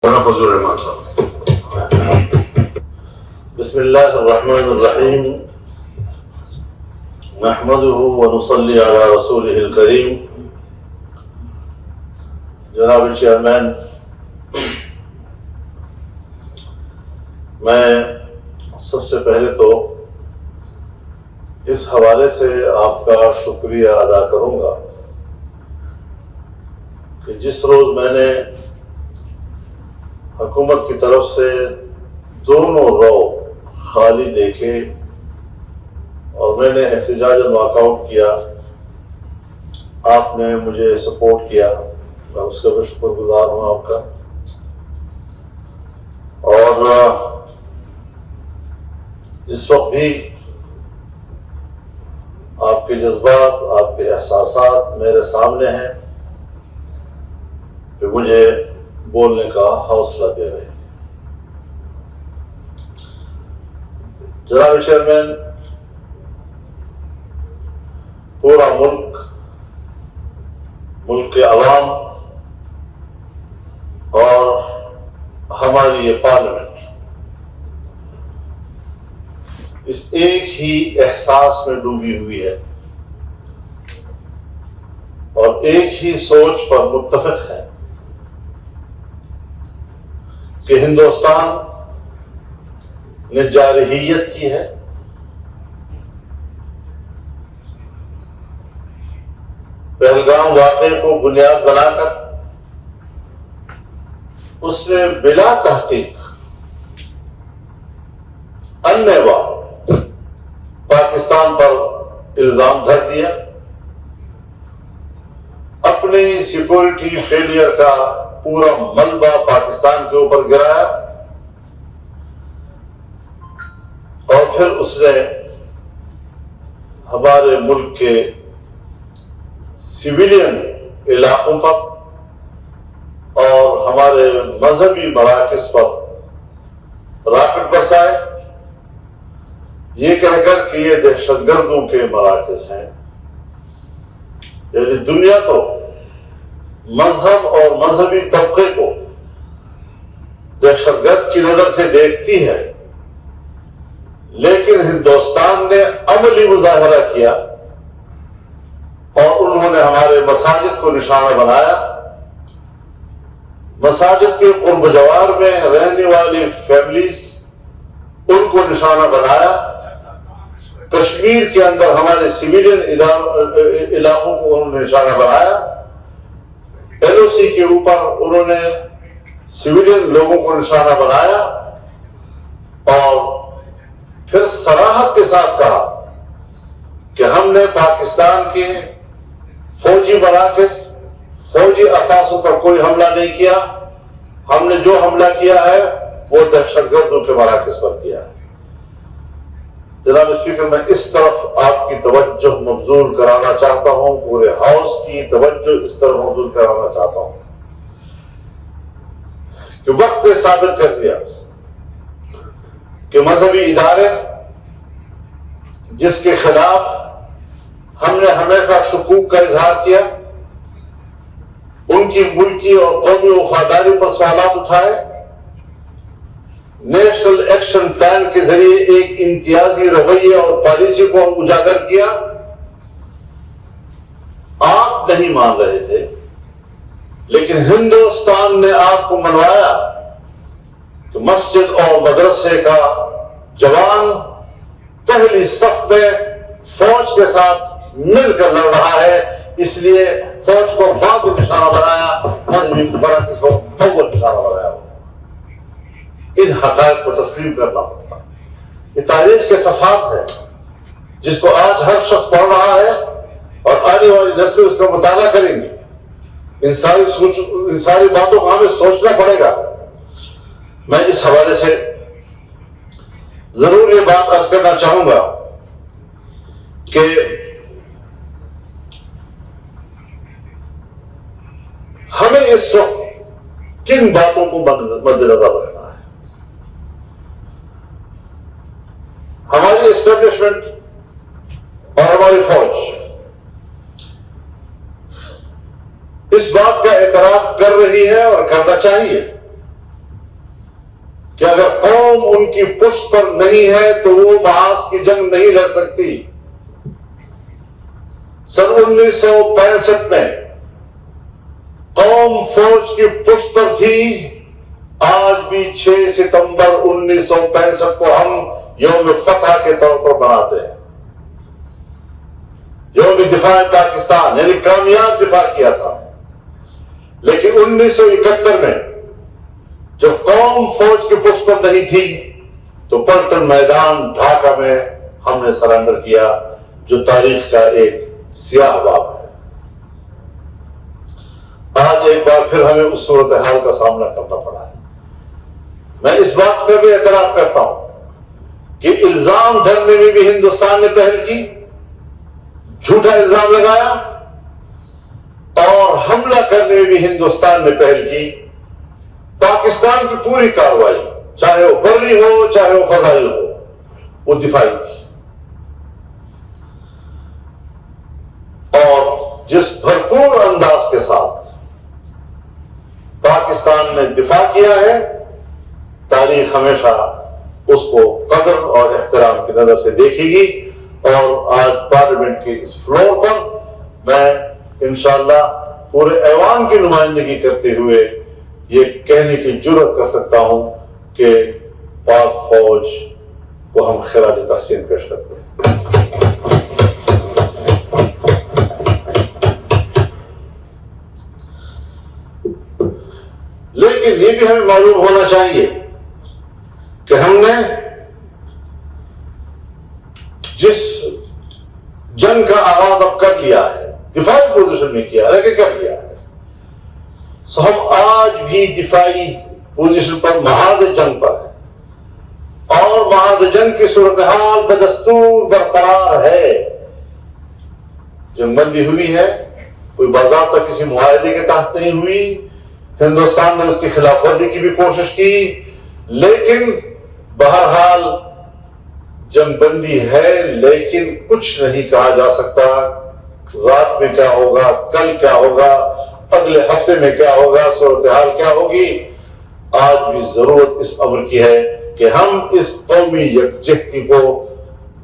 فضل الرحمان صاحب. بسم اللہ الرحمن الرحیم نحمده ونصلی علی رسولہ الکریم. جناب چیئرمین، میں سب سے پہلے تو اس حوالے سے آپ کا شکریہ ادا کروں گا کہ جس روز میں نے حکومت کی طرف سے دونوں رو خالی دیکھے اور میں نے احتجاج واک آؤٹ کیا، آپ نے مجھے سپورٹ کیا، میں اس کا بھی شکر گزار ہوں آپ کا. اور اس وقت بھی آپ کے جذبات، آپ کے احساسات میرے سامنے ہیں کہ مجھے بولنے کا حوصلہ دے رہے ہیں. جناب چیئرمین، پورا ملک کے عوام اور ہماری یہ پارلیمنٹ اس ایک ہی احساس میں ڈوبی ہوئی ہے اور ایک ہی سوچ پر متفق ہے کہ ہندوستان نے جارحیت کی ہے، پہلگام واقعے کو بنیاد بنا کر اس نے بلا تحقیق انیوا پاکستان پر الزام دھر دیا، اپنی سیکورٹی فیلئر کا پورا ملبہ پاکستان کے اوپر گرایا اور پھر اس نے ہمارے ملک کے سویلین علاقوں پر اور ہمارے مذہبی مراکز پر راکٹ برسائے، یہ کہہ کر کہ یہ دہشت گردوں کے مراکز ہیں. یعنی دنیا تو مذہب اور مذہبی طبقے کو دہشت گرد کی نظر سے دیکھتی ہے، لیکن ہندوستان نے عملی مظاہرہ کیا اور انہوں نے ہمارے مساجد کو نشانہ بنایا. مساجد کے قرب جوار میں رہنے والی فیملیز ان کو نشانہ بنایا. کشمیر کے اندر ہمارے سویلین علاقوں کو انہوں نے نشانہ بنایا. ایل او سی کے اوپر انہوں نے سویلین لوگوں کو نشانہ بنایا اور پھر صراحت کے ساتھ کہا کہ ہم نے پاکستان کے فوجی مراکز، فوجی اثاثوں پر کوئی حملہ نہیں کیا، ہم نے جو حملہ کیا ہے وہ دہشت گردوں کے مراکز پر کیا ہے. جناب اسپیکر، میں اس طرف آپ کی توجہ مبذول کرانا چاہتا ہوں، پورے ہاؤس کی توجہ اس طرف مبذول کرانا چاہتا ہوں کہ وقت نے ثابت کر دیا کہ مذہبی ادارے جس کے خلاف ہم نے ہمیشہ شکوک کا اظہار کیا، ان کی ملکی اور قومی وفاداری پر سوالات اٹھائے، نیشنل ایکشن پلان کے ذریعے ایک امتیازی رویے اور پالیسی کو اجاگر کیا. آپ نہیں مان رہے تھے لیکن ہندوستان نے آپ کو منوایا کہ مسجد اور مدرسے کا جوان پہلی صف میں فوج کے ساتھ مل کر لڑ رہا ہے، اس لیے فوج کو بعد میں نشانہ بنایا، مذہبی مراکز کو اول نشانہ بنایا. ان حقائق کو تسلیم کرنا پڑتا. یہ تاریخ کے صفحات ہیں جس کو آج ہر شخص پڑھ رہا ہے اور آنے والی نسلیں اس کا مطالعہ کریں گی. ان ساری باتوں کو ہمیں سوچنا پڑے گا. میں اس حوالے سے ضرور یہ بات عرض کرنا چاہوں گا کہ ہمیں اس وقت کن باتوں کو مد نظر رکھنا ہے. ہماری اسٹیبلشمنٹ اور ہماری فوج اس بات کا اعتراف کر رہی ہے اور کرنا چاہیے کہ اگر قوم ان کی پشت پر نہیں ہے تو وہ محاذ کی جنگ نہیں لڑ سکتی۔ سن 1965 میں قوم فوج کی پشت پر تھی۔ آج بھی 6 ستمبر 1965 کو ہم یوم فتح کے طور پر مناتے ہیں، یوم دفاع پاکستان، یعنی کامیاب دفاع کیا تھا۔ لیکن 1971 میں جب قوم فوج کی پشت پر نہیں تھی تو پلٹن میدان ڈھاکہ میں ہم نے سرنڈر کیا، جو تاریخ کا ایک سیاہ باب ہے۔ آج ایک بار پھر ہمیں اس صورتحال کا سامنا کرنا پڑا ہے۔ میں اس بات کا بھی اعتراف کرتا ہوں کہ الزام دھرنے میں بھی ہندوستان نے پہل کی، جھوٹا الزام لگایا، اور حملہ کرنے میں بھی ہندوستان نے پہل کی۔ پاکستان کی پوری کارروائی، چاہے وہ بری ہو چاہے وہ فضائی ہو، وہ دفاعی تھی، اور جس بھرپور انداز کے ساتھ پاکستان نے دفاع کیا ہے، تاریخ ہمیشہ اس کو قدر اور احترام کی نظر سے دیکھے گی۔ اور آج پارلیمنٹ کے اس فلور پر میں انشاءاللہ پورے ایوان کی نمائندگی کرتے ہوئے یہ کہنے کی جرات کر سکتا ہوں کہ پاک فوج کو ہم خراج تحسین پیش کرتے ہیں۔ لیکن یہ بھی ہمیں معلوم ہونا چاہیے کہ ہم نے جس جنگ کا آغاز اب کر لیا ہے، دفاعی پوزیشن میں کیا ہے، کر لیا ہے، سو ہم آج بھی دفاعی پوزیشن پر محاذ جنگ پر ہیں، اور محاذ جنگ کی صورتحال بدستور برقرار ہے۔ جنگ بندی ہوئی ہے، کوئی باضابطہ کسی معاہدے کے تحت نہیں ہوئی، ہندوستان نے اس کی خلاف ورزی کی بھی کوشش کی، لیکن بہرحال جنگ بندی ہے، لیکن کچھ نہیں کہا جا سکتا رات میں کیا ہوگا، کل کیا ہوگا، اگلے ہفتے میں کیا ہوگا، صورتحال کیا ہوگی۔ آج بھی ضرورت اس امر کی ہے کہ ہم اس قومی یکجہتی کو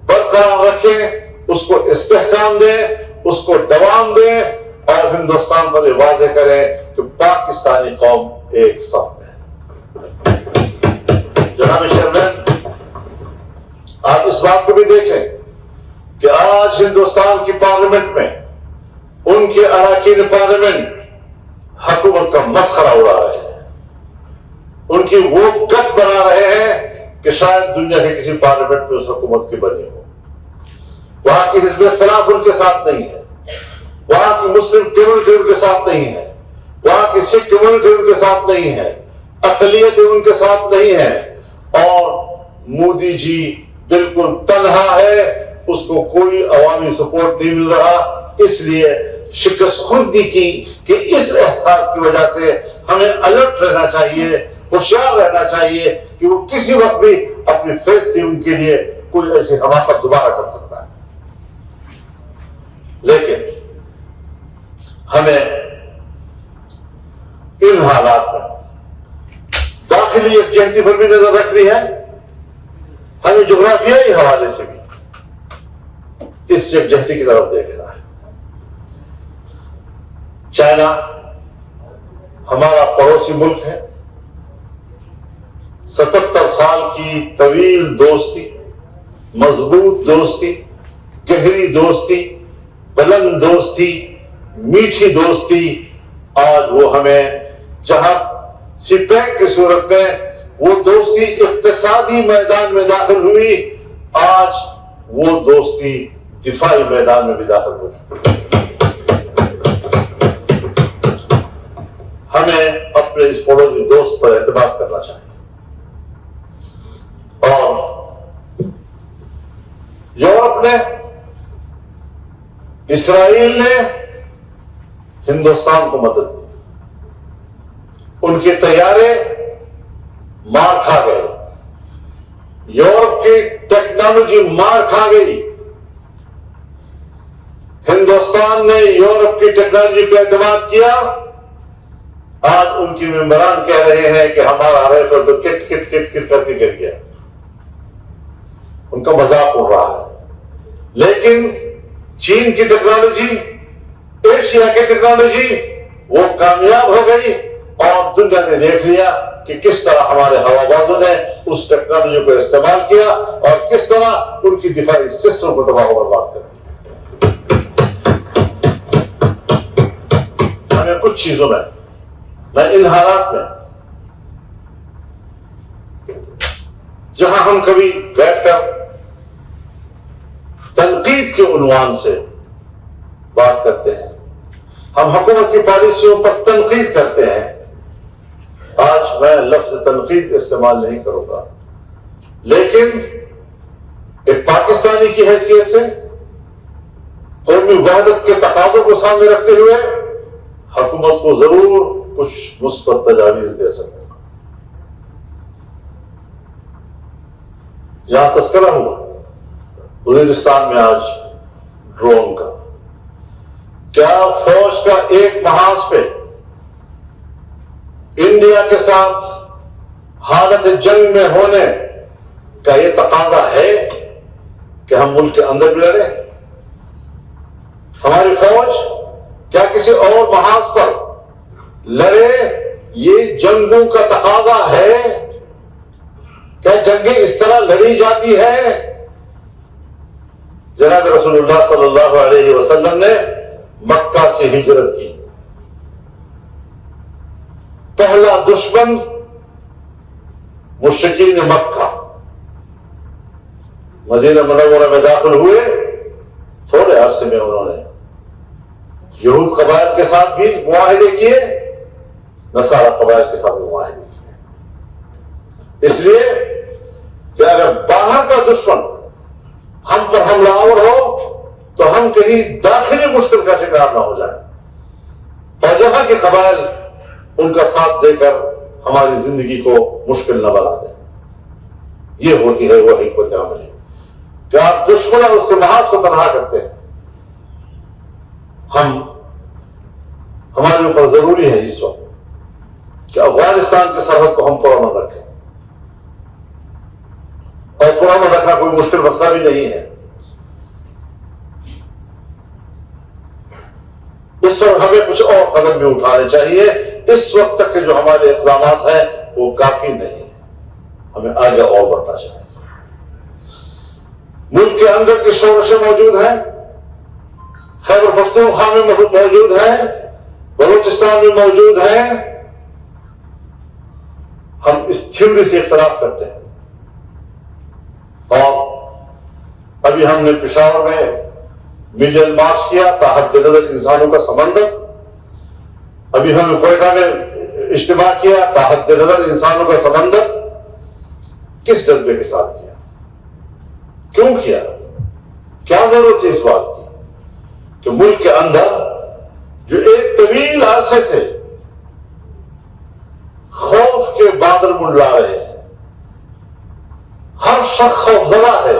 برقرار رکھیں، اس کو استحکام دیں، اس کو دوام دیں، اور ہندوستان پر یہ واضح کریں کہ پاکستانی قوم ایک صف میں ہے۔ جناب چیئرمین، آپ اس بات کو بھی دیکھیں کہ آج ہندوستان کی پارلیمنٹ میں ان کے اراکین پارلیمنٹ حکومت کا مسخرہ اڑا رہے ہیں، ان کی وہ گٹ بنا رہے ہیں کہ شاید دنیا کے کسی پارلیمنٹ میں اس حکومت کی بنی ہو۔ وہاں کی حزب اختلاف ان کے ساتھ نہیں ہے، وہاں کی مسلم کمیونٹی ان کے ساتھ نہیں ہے، وہاں کی سکھ کمیونٹی ان کے ساتھ نہیں ہے، اقلیتیں ان کے ساتھ نہیں ہیں، اور مودی جی بالکل تنہا ہے، اس کو کوئی عوامی سپورٹ نہیں مل رہا۔ اس لیے شکست خوردی کی کہ اس احساس کی وجہ سے ہمیں الرٹ رہنا چاہیے، ہوشیار رہنا چاہیے کہ وہ کسی وقت بھی اپنی فیس سے ان کے لیے کوئی ایسی حماقت دوبارہ کر سکتا ہے۔ لیکن ہمیں ان حالات میں داخلی یکجہتی پر بھی نظر رکھنی ہے، ہمیں جغرافیائی حوالے سے بھی اس یکجہتی کی طرف دیکھنا ہے۔ چائنا ہمارا پڑوسی ملک ہے، 77 سال کی طویل دوستی، مضبوط دوستی، گہری دوستی، بلند دوستی، میٹھی دوستی، آج وہ ہمیں جہاں سی پیک کی صورت میں وہ دوستی اقتصادی میدان میں داخل ہوئی، آج وہ دوستی دفاعی میدان میں بھی داخل ہو چکی ہے۔ ہمیں اپنے اس پڑوسی دوست پر اعتماد کرنا چاہیے، اور یورپ نے، اسرائیل نے ہندوستان کو مدد دی، ان کے طیارے مار کھا گئے، یورپ کی ٹیکنالوجی مار کھا گئی، ہندوستان نے یورپ کی ٹیکنالوجی پہ اعتماد کیا، آج ان کی ممبران کہہ رہے ہیں کہ ہمارا ریفل تو کٹ کٹ کٹ کٹ کر کے گر گیا، ان کا مذاق اڑ رہا ہے۔ لیکن چین کی ٹیکنالوجی، ایشیا کی ٹیکنالوجی وہ کامیاب ہو گئی، اور دنیا نے دیکھ لیا کہ کس طرح ہمارے ہوا بازوں نے اس ٹیکنالوجی کو استعمال کیا اور کس طرح ان کی دفاعی سسٹم کو تباہ و برباد کر دیا۔ ہمیں کچھ چیزوں میں ان حالات میں جہاں ہم کبھی بیٹھ کر تنقید کے عنوان سے بات کرتے ہیں، ہم حکومت کی پالیسیوں پر تنقید کرتے ہیں، آج میں لفظ تنقید استعمال نہیں کروں گا، لیکن ایک پاکستانی کی حیثیت سے قومی وحدت کے تقاضوں کو سامنے رکھتے ہوئے حکومت کو ضرور کچھ مثبت تجاویز دے سکوں گا۔ یہاں تذکرہ ہوا وزیرستان میں آج ڈرون کا، کیا فوج کا ایک محاذ پہ انڈیا کے ساتھ حالت جنگ میں ہونے کا یہ تقاضا ہے کہ ہم ملک کے اندر بھی لڑیں؟ ہماری فوج کیا کسی اور محاذ پر لڑے؟ یہ جنگوں کا تقاضا ہے؟ کیا جنگیں اس طرح لڑی جاتی ہے؟ جناب رسول اللہ صلی اللہ علیہ وسلم نے مکہ سے ہجرت کی، پہلا دشمن مشرکین مکہ، مدینہ منورہ میں داخل ہوئے، تھوڑے عرصے میں انہوں نے یہود قبائل کے ساتھ بھی معاہدے کیے، نصارہ قبائل کے ساتھ بھی معاہدے کیے، اس لیے کہ اگر باہر کا دشمن ہم پر حملہ آور ہو تو ہم کہیں داخلی مشکل کا شکار نہ ہو جائیں، اور یہاں کے قبائل ان کا ساتھ دے کر ہماری زندگی کو مشکل نہ بنا دیں۔ یہ ہوتی ہے وہ حکمت عملی کہ آپ دشمن اور اس کے محاذ کو تنہا کرتے ہیں۔ ہمارے اوپر ضروری ہے اس وقت کہ افغانستان کی سرحد کو ہم پرامن رکھیں، اور پرامن رکھنا کوئی مشکل مسئلہ بھی نہیں ہے۔ اس وقت ہمیں کچھ اور قدم بھی اٹھانے چاہیے، اس وقت تک کے جو ہمارے اقدامات ہیں وہ کافی نہیں ہیں، ہمیں آگے اور بڑھنا چاہیے۔ ملک کے اندر کی شورشیں موجود ہیں، خیبر پختونخوا میں موجود ہیں، بلوچستان میں موجود ہیں، ہم اس تھیوری سے اختلاف کرتے ہیں، اور ابھی ہم نے پشاور میں ملین مارچ کیا تحت نظر انسانوں کا سمندر، ابھی ہم نے کوئٹہ میں اجتماع کیا تحت نظر انسانوں کا سمندر۔ کس جذبے کے ساتھ کیا؟ کیوں کیا؟ کیا ضرورت تھی اس بات کی کہ ملک کے اندر جو ایک طویل عرصے سے خوف کے بادل منڈلا رہے ہیں، ہر شخص خوف زدہ ہے،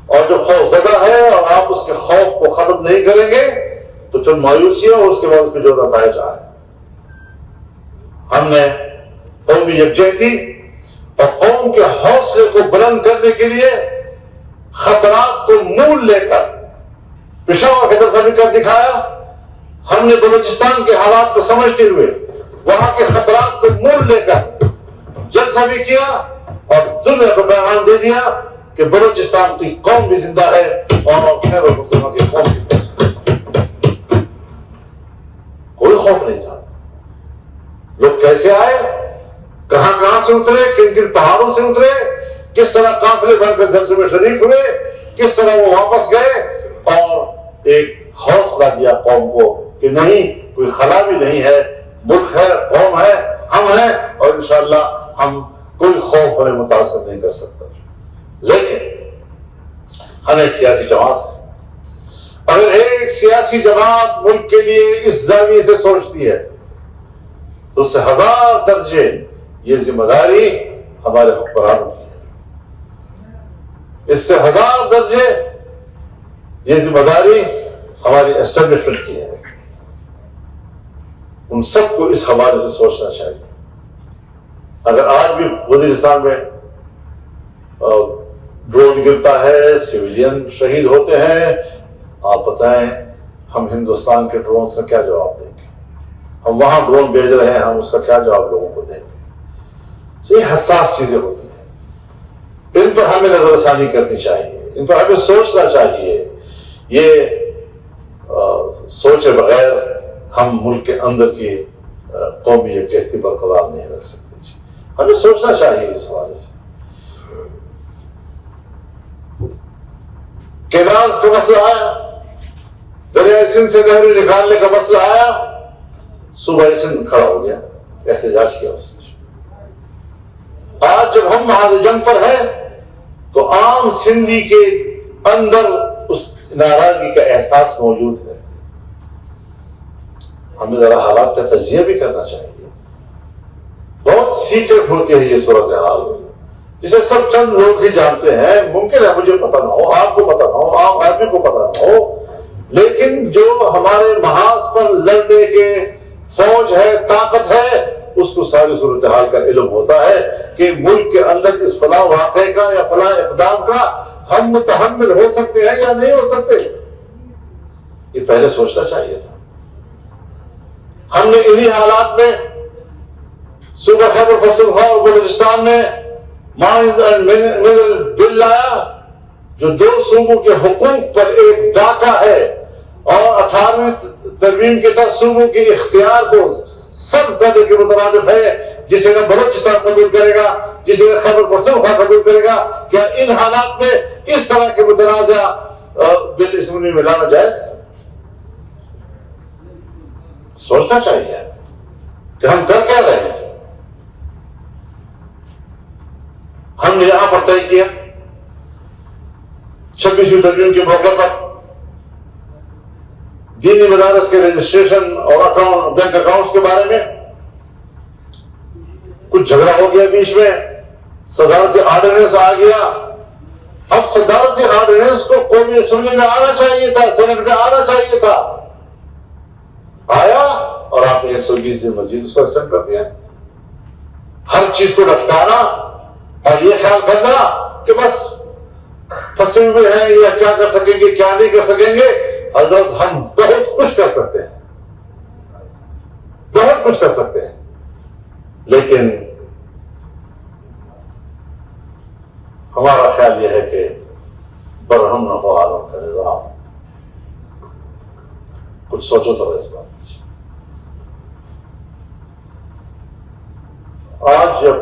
اور جب خوف زدہ ہے اور آپ اس کے خوف کو ختم نہیں کریں گے تو پھر مایوسی اور اس کے بعد کی جو نتائج آئے۔ ہم نے قومی یکجہتی اور قوم کے حوصلے کو بلند کرنے کے لیے خطرات کو مول لے کر پشاور کی طرف بھی کر دکھایا۔ ہم نے بلوچستان کے حالات کو سمجھتے ہوئے وہاں کے خطرات کو مول لے کر جلسہ بھی کیا، اور دنیا کو پیغام دے دیا کہ بلوچستان کی قوم بھی زندہ ہے اور خیبر پختونخوا کی قوم بھی زندہ ہے۔ کوئی خوف نہیں تھا۔ لوگ کیسے آئے، کہاں کہاں سے اترے، کن کن پہاڑوں سے اترے، کس طرح قافلے بن کر جلسے میں شریک ہوئے، کس طرح وہ واپس گئے، اور ایک حوصلہ دیا قوم کو کہ نہیں، کوئی خلا بھی نہیں ہے، ملک ہے، قوم ہے، ہم ہیں، اور انشاءاللہ ہم کوئی خوف ہمیں متاثر نہیں کر سکتا۔ لیکن ہم ایک سیاسی جماعت ہے، اگر ایک سیاسی جماعت ملک کے لیے اس زاویے سے سوچتی ہے تو اس سے 1000 درجے یہ ذمہ داری ہمارے حکمرانوں کی ہے، اس سے 1000 درجے یہ ذمہ داری ہماری اسٹیبلشمنٹ کی ہے۔ ان سب کو اس حوالے سے سوچنا چاہیے. اگر آج بھی وزیرستان میں ڈرون گرتا ہے، سویلین شہید ہوتے ہیں، آپ بتائیں ہم ہندوستان کے ڈرون کا کیا جواب دیں گے؟ ہم وہاں ڈرون بھیج رہے ہیں، ہم اس کا کیا جواب لوگوں کو دیں گے؟ یہ حساس چیزیں ہوتی ہیں، ان پر ہمیں نظر ثانی کرنی چاہیے، ان پر ہمیں سوچنا چاہیے. یہ سوچے بغیر ہم ملک کے اندر کی قومی یکجہتی برقرار نہیں رکھ سکتے. ہمیں سوچنا چاہیے اس حوالے سے. کینالز کا مسئلہ آیا، دریائے سندھ سے نہریں نکالنے کا مسئلہ آیا، صوبہ سندھ کھڑا ہو گیا، احتجاج کیا اس نے. آج جب ہم محاذ جنگ پر ہیں تو عام سندھی کے اندر اس ناراضگی کا احساس موجود ہے. ہمیں ذرا حالات کا تجزیہ بھی کرنا چاہیے. بہت سیکرٹ ہوتی ہے یہ صورتحال، جسے سب چند لوگ ہی جانتے ہیں. ممکن ہے مجھے پتہ نہ ہو، آپ کو پتہ نہ ہو، عام آدمی کو پتہ نہ ہو، لیکن جو ہمارے محاذ پر لڑنے کے فوج ہے، طاقت ہے، اس کو ساری صورتحال کا علم ہوتا ہے کہ ملک کے اندر اس فلاں واقعے کا یا فلاں اقدام کا ہم متحمل ہو سکتے ہیں یا نہیں ہو سکتے. یہ پہلے سوچنا چاہیے تھا. ہم نے انہی حالات میں صوبہ خیبر پختونخوا اور بلوچستان میں ماعز اینڈ مدل بل لایا، جو 2 صوبوں کے حقوق پر ایک ڈاکہ ہے اور 18ویں ترمیم کے تحت صوبوں کے اختیار کو سب کرنے کے مترادف ہے. جسے نہ بلوچستان قبول کرے گا، جسے نہ خیبر پختونخوا قبول کرے گا. کیا ان حالات میں اس طرح کے متنازع بل اسمبلی میں لانا جائز ہے؟ سوچنا چاہیے کہ ہم کر کیا رہے ہیں. ہم نے یہاں پر طے کیا 26ویں ترمیم کے موقع پر دینی مدارس کے رجسٹریشن اور بینک اکاؤنٹس کے بارے میں کچھ جھگڑا ہو گیا، بیچ میں صدارتی آرڈیننس آ گیا. اب صدارتی آرڈیننس کو قومی اسمبلی میں آنا چاہیے تھا، سینٹ میں آنا چاہیے تھا. آیا اور آپ نے 120 دن مزید اس کو ایکسٹینڈ کر دیا. ہر چیز کو لٹکانا اور یہ خیال کرنا کہ بس پھنسے ہوئے ہیں، یا کیا کر سکیں گے کیا نہیں کر سکیں گے. حضرت ہم بہت کچھ کر سکتے ہیں، بہت کچھ کر سکتے ہیں، لیکن ہمارا خیال یہ ہے کہ برہم نہ ہو عالم کا نظام. کچھ سوچو تو اس بات. آج جب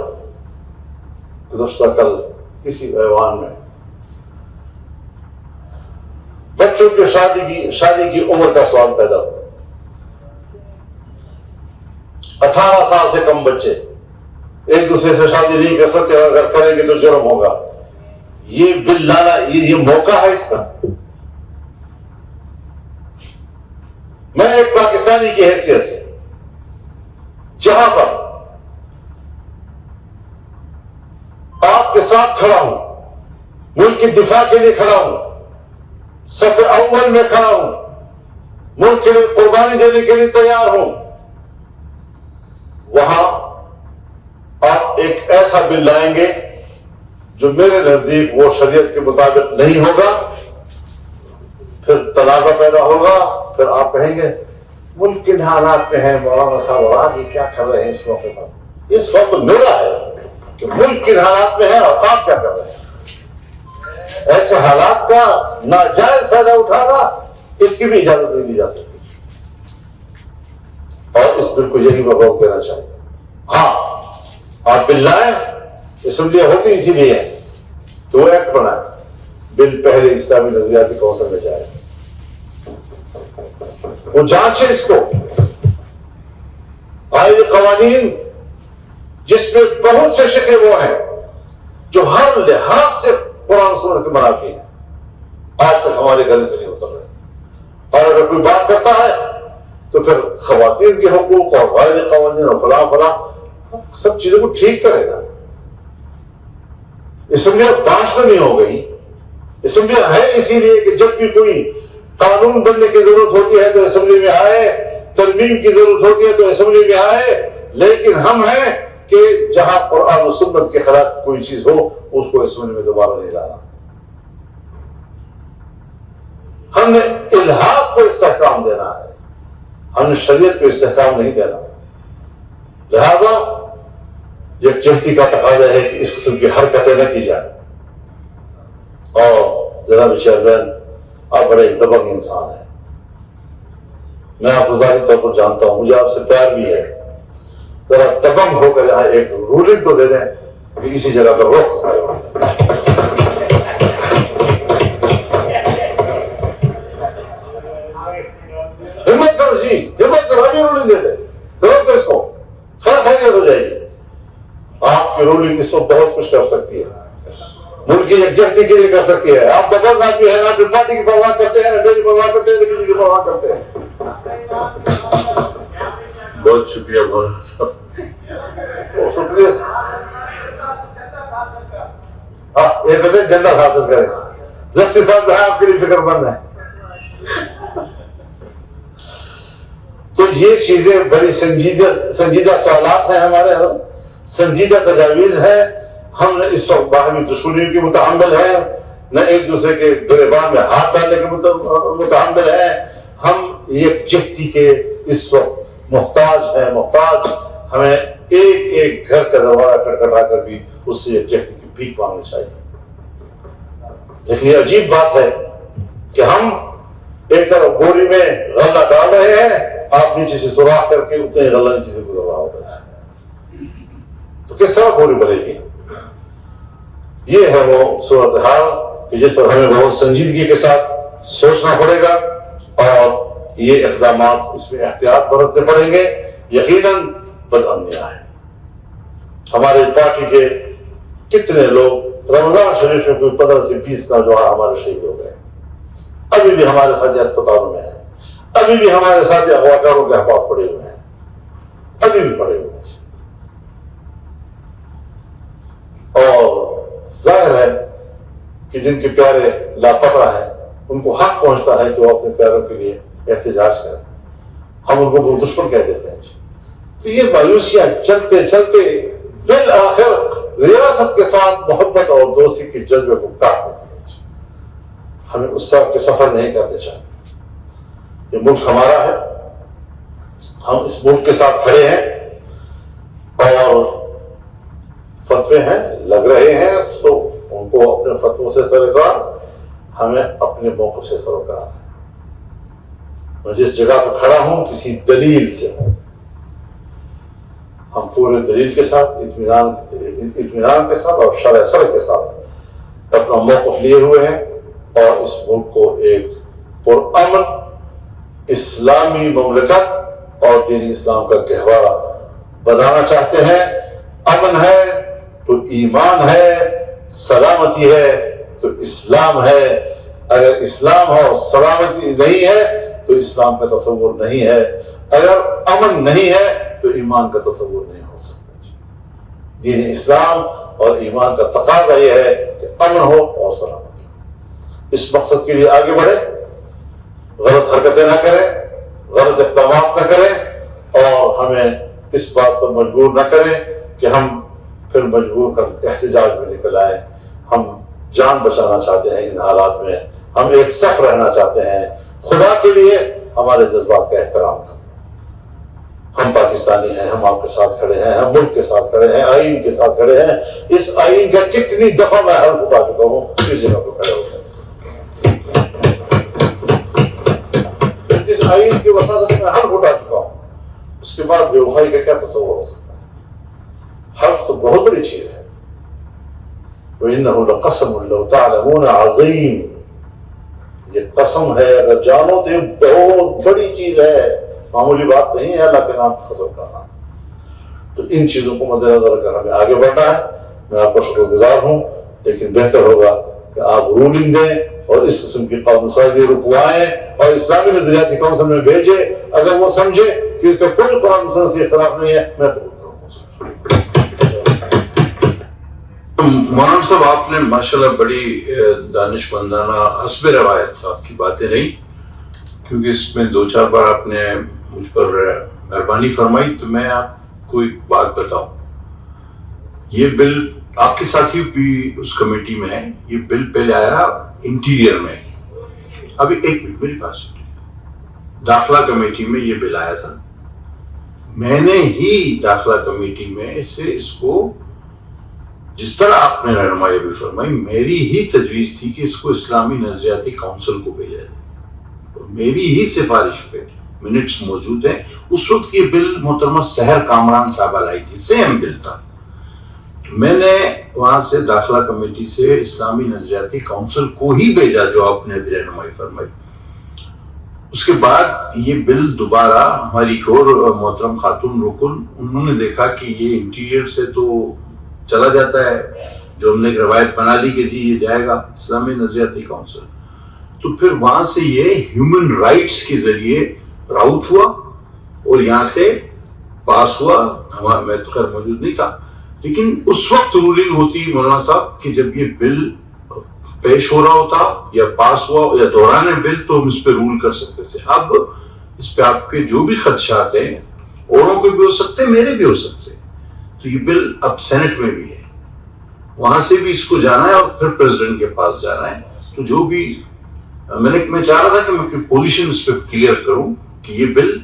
گزشتہ کل کسی ایوان میں بچوں کی شادی کی عمر کا سوال پیدا ہوا، 18 سال سے کم بچے ایک دوسرے سے شادی نہیں کر سکتے، اور اگر کریں گے تو جرم ہوگا. یہ بل لانا یہ موقع ہے اس کا. میں ایک پاکستانی کی حیثیت سے جہاں پر آپ کے ساتھ کھڑا ہوں، ملک کی دفاع کے لیے کھڑا ہوں، صف اول میں کھڑا ہوں، ملک کے لیے قربانی دینے کے لیے تیار ہوں، وہاں آپ ایک ایسا بل لائیں گے جو میرے نزدیک وہ شریعت کے مطابق نہیں ہوگا. پھر تنازع پیدا ہوگا. پھر آپ کہیں گے ملک کن حالات میں ہے مولانا صاحب، یہ کیا کر رہے ہیں اس موقع پر. یہ سوال میرا ہے کہ ملک کن حالات میں ہے اور آپ کیا کر رہے ہیں. ایسے حالات کا ناجائز فائدہ اٹھانا، اس کی بھی اجازت نہیں دی جا سکتی. اور اس بل کو یہی وقوع دینا چاہیے. ہاں آپ بل لائیں، اسمبلی ہوتی اسی لیے کہ وہ ایکٹ بنائے. بل پہلے اسلامی نظریاتی کونسل میں جائے، وہ جانچے اس کو. آئے قوانین جس میں بہت سے شکے وہ ہیں جو ہر لحاظ سے قرآن سنت کے منافی ہیں، آج تک ہمارے گلے سے نہیں اتر رہے. اور اگر کوئی بات کرتا ہے تو پھر خواتین کے حقوق اور غیر قوانین اور فلاں فلاں سب چیزوں کو ٹھیک کرے گا. اسمبلیاں بانچ نہیں ہو گئی. اسمبلیاں ہے اسی لیے کہ جب بھی کوئی قانون بننے کی ضرورت ہوتی ہے تو اسمبلی میں آئے، ترمیم کی ضرورت ہوتی ہے تو اسمبلی میں آئے، لیکن ہم ہیں کہ جہاں قرآن و سنت کے خلاف کوئی چیز ہو اس کو اسمبلی میں دوبارہ نہیں لانا. ہم نے الحاق کو استحکام دینا ہے، ہم نے شریعت کو استحکام نہیں دینا. لہذا یکجہتی کا تقاضا ہے کہ اس قسم کی حرکتیں نہ کی جائیں. اور جناب چیئرمین، آپ بڑے دبنگ انسان ہیں، میں آپ کو ظاہری طور پر جانتا ہوں، مجھے آپ سے پیار بھی ہے. ذرا دبنگ ہو کر یہاں ایک رولنگ تو دے دیں کہ اسی جگہ پر روک سارے ہمت کرو جی، ہمت کرو، ابھی رولنگ دے دیں، کرو تو اس کو خیریت ہو جائے گی. آپ کی رولنگ اس وقت بہت کچھ کر سکتی ہے، ملک کی یکجہتی کے لیے کر سکتی ہے. آپ دبنگ آدمی ہیں، نہ اپنی پارٹی کی پرواہ کرتے ہیں، نہ میری پرواہ کرتے ہیں، نہ کسی کی پرواہ کرتے ہیں. بہت شکریہ مولانا صاحب، شکریہ. یہ کہتے ہیں جنت حاصل کریں. جسٹس صاحب جو ہے آپ کے لیے فکر مند ہیں. تو یہ چیزیں بڑی سنجیدہ سوالات ہیں ہمارے ہم، سنجیدہ تجاویز ہیں. ہم نے اس وقت باہمی دشمنیوں کے متحمل ہیں، نہ ایک دوسرے کے گریبان میں ہاتھ ڈالنے کے متحمل ہیں. ہم یکجہتی کے اس وقت محتاج ہیں. ہمیں ایک ایک گھر کا دروازہ کھٹکھٹا کر بھی اس سے یکجہتی کی بھیک مانگنی چاہیے. لیکن یہ عجیب بات ہے کہ ہم ایک طرف بوری میں غلہ ڈال رہے ہیں، آپ نیچے سے سوراخ کر کے اتنے غلہ نیچے سے گزر رہا ہوتا ہے. تو کس طرح بوری بنے گی؟ یہ ہے وہ صورتحال کہ جس پر ہمیں بہت سنجیدگی کے ساتھ سوچنا پڑے گا اور یہ اقدامات اس میں احتیاط برتنے پڑیں گے. یقیناً بدامنیاں ہیں. ہمارے پارٹی کے کتنے لوگ رمضان شریف میں کوئی 15 سے 20 نوجوان ہمارے شہید ہو گئے، ابھی بھی ہمارے ساتھی اسپتالوں میں ہیں، ابھی بھی ہمارے ساتھی اغواکاروں کے پاس پڑے ہوئے ہیں، ابھی بھی پڑے ہوئے ہیں. اور ظاہر ہے کہ جن کے پیارے لاپتہ ہیں ان کو حق پہنچتا ہے کہ وہ اپنے پیاروں کے لیے احتجاج کریں. ہم ان کو دشمن کہہ دیتے ہیں. تو یہ مایوسیاں چلتے چلتے بالآخر ریاست کے ساتھ محبت اور دوستی کے جذبے کو کاٹ دیتی ہے. ہمیں اس سب کے سفر نہیں کرنے چاہیے. یہ ملک ہمارا ہے، ہم اس ملک کے ساتھ کھڑے ہیں اور فتوے ہیں لگ رہے ہیں تو ان کو اپنے فتووں سے سروکار، ہمیں اپنے موقف سے سروکار ہے. میں جس جگہ پر کھڑا ہوں کسی دلیل سے ہوں، ہم پورے دلیل کے ساتھ اطمینان کے ساتھ اور شرع سر کے ساتھ اپنا موقف لیے ہوئے ہیں اور اس ملک کو ایک پرامن اسلامی مملکت اور دین اسلام کا گہوارہ بنانا چاہتے ہیں. امن ہے تو ایمان ہے، سلامتی ہے تو اسلام ہے. اگر اسلام اور سلامتی نہیں ہے تو اسلام کا تصور نہیں ہے. اگر امن نہیں ہے تو ایمان کا تصور نہیں ہو سکتا. دین اسلام اور ایمان کا تقاضا یہ ہے کہ امن ہو اور سلامتی ہو. اس مقصد کے لیے آگے بڑھیں، غلط حرکتیں نہ کریں، غلط اقدامات نہ کریں اور ہمیں اس بات پر مجبور نہ کریں کہ ہم پھر مجبور کر احتجاج میں نکل آئے. ہم جان بچانا چاہتے ہیں ان حالات میں، ہم ایک صف رہنا چاہتے ہیں. خدا کے لیے ہمارے جذبات کا احترام کریں. ہم پاکستانی ہیں، ہم آپ کے ساتھ کھڑے ہیں، ہم ملک کے ساتھ کھڑے ہیں، آئین کے ساتھ کھڑے ہیں. اس آئین کا کتنی دفعہ میں حلف اٹھا چکا ہوں، اس جگہ پہ کھڑے ہو گئے. جس آئین کی وساطت سے میں حلف اٹھا چکا ہوں، اس کے بعد بے وفائی کا کیا تصور ہو سکتا ہے؟ حلف تو بہت بڑی چیز ہے. وَإِنَّهُ لَقَسَمٌ لَوْ تَعْلَمُونَ عَظِيمٌ. یہ قسم ہے، اگر جانو تو یہ بہت بڑی چیز ہے، معمولی بات نہیں ہے اللہ کے نام کی قسم کھانا. تو ان چیزوں کو مد نظر رکھ کر ہمیں آگے بڑھنا ہے. میں آپ کا شکر گزار ہوں، لیکن بہتر ہوگا کہ آپ رولنگ دیں اور اس قسم کی قانون سازی رکوائیں اور اسلامی نظریاتی کونسل میں بھیجیں. اگر وہ سمجھے کہ اس کا کوئی قرآن سنت سے خلاف نہیں ہے، میں قبول کروں گا. مولانا صاحب، آپ نے ماشاءاللہ بڑی دانش مندانہ حسب روایت آپ کی باتیں رہی، کیونکہ اس میں 2-4 بار آپ نے مجھ پر مہربانی فرمائی تو میں آپ کو ایک بات بتاؤں. یہ بل آپ کے ساتھی بھی اس کمیٹی میں ہے. یہ بل پہلے آیا انٹیریئر میں. ابھی ایک منٹ میری پاس داخلہ کمیٹی میں یہ بل آیا تھا. میں نے ہی داخلہ کمیٹی میں اس کو جس طرح آپ نے رہنمائی بھی فرمائی, میری ہی تجویز تھی کہ اس کو اسلامی نظریاتی کونسل کو بھیجا جائے. میری ہی سفارش پہ منٹس موجود ہیں. اس وقت یہ بل محترمہ سحر کامران صاحبہ لائی تھی, سیم بل تھا. میں نے وہاں سے داخلہ کمیٹی سے اسلامی نظریاتی کونسل کو ہی بھیجا جو آپ نے ابھی رہنمائی فرمائی. اس کے بعد یہ بل دوبارہ ہماری ایک اور محترم خاتون رکن, انہوں نے دیکھا کہ یہ انٹیریئر سے تو چلا جاتا ہے, جو ہم نے ایک روایت بنا لی کہ جی یہ جائے گا اسلامی نظریاتی کونسل. تو پھر وہاں سے یہ ہیومن رائٹس کے ذریعے راؤٹ ہوا اور یہاں سے پاس ہوا. میں تو خیر موجود نہیں تھا, لیکن اس وقت رولنگ ہوتی مولانا صاحب کہ جب یہ بل پیش ہو رہا ہوتا یا پاس ہوا یا دوران بل تو ہم اس پہ رول کر سکتے تھے. اب اس پہ آپ کے جو بھی خدشات ہیں, اوروں کو بھی ہو سکتے, میرے بھی ہو سکتے. تو یہ بل اب سینٹ میں بھی ہے, وہاں سے بھی اس کو جانا ہے اور پھر پریزیڈنٹ کے پاس جانا ہے. تو جو بھی میں چاہ رہا تھا کہ میں اپنی پوزیشن اس پہ کلیئر کروں کہ یہ بل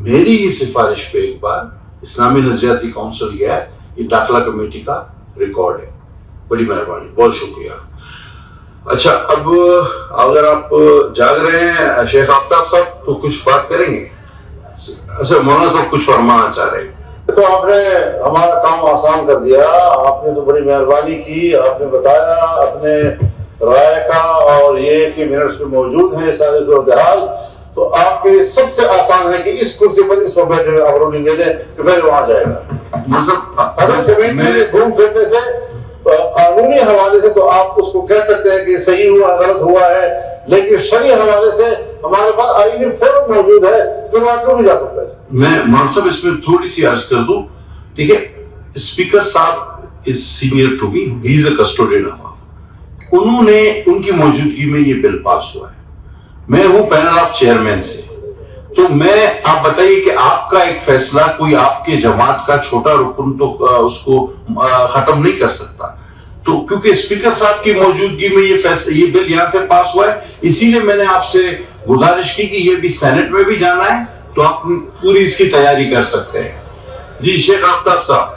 میری ہی سفارش پہ ایک بار اسلامی نظریاتی کونسل گیا ہے. یہ داخلہ کمیٹی کا ریکارڈ ہے. بڑی مہربانی, بہت شکریہ. اچھا, اب اگر آپ جاگ رہے ہیں شیخ آفتاب صاحب تو کچھ بات کریں گے. اچھا مولانا صاحب کچھ فرمانا چاہ رہے ہیں. تو آپ نے ہمارا کام آسان کر دیا. آپ نے تو بڑی مہربانی کی, آپ نے بتایا اپنے رائے کا, اور یہ کہ منٹس میں موجود ہیں سارے صورتحال. تو آپ کے سب سے آسان ہے کہ اس کرسی پر اس پر بیٹھے آپ رولنگ دے دیں کہ میں وہاں جائے گا. گھوم پھرنے سے قانونی حوالے سے تو آپ اس کو کہہ سکتے ہیں کہ صحیح ہوا غلط ہوا ہے, لیکن شرعی حوالے سے ہمارے پاس آئینی فورم موجود ہے جو وہاں کیوں نہیں جا سکتا ہے. میں مان صاحب اس میں تھوڑی سی عرض کر دوں. دیکھیں, اسپیکر صاحب is senior to me, he is a custodian of. انہوں نے ان کی موجودگی میں یہ بل پاس ہوا ہے. میں ہوں پینل آف چیئرمین سے. تو میں آپ بتائیے کہ آپ کا ایک فیصلہ کوئی آپ کے جماعت کا چھوٹا رکن تو اس کو ختم نہیں کر سکتا. تو کیونکہ اسپیکر صاحب کی موجودگی میں یہ بل یہاں سے پاس ہوا ہے, اسی لیے میں نے آپ سے گزارش کی کہ یہ بھی سینٹ میں بھی جانا ہے, تو آپ پوری اس کی تیاری کر سکتے ہیں. جی شیخ آفتاب صاحب.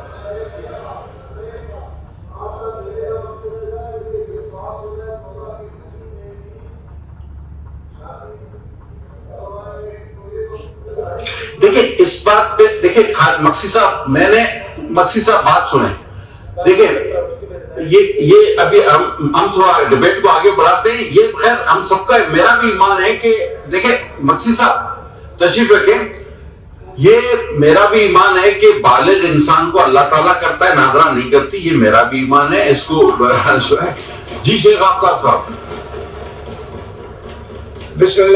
دیکھیں اس بات پہ, دیکھیں مقصد صاحب بات سنیں. دیکھیں یہ ابھی ہم تھوڑا ڈیبیٹ کو آگے بڑھاتے ہیں. یہ خیر ہم سب کا میرا بھی ایمان ہے کہ دیکھیں مقصد صاحب تشریف رکھیں, یہ میرا بھی ایمان ہے کہ بالغ انسان کو اللہ تعالیٰ کرتا ہے, نادرا نہیں کرتی. یہ میرا بھی ایمان ہے, اس کو جو ہے. جی شیخ آفتاب صاحب. بسم اللہ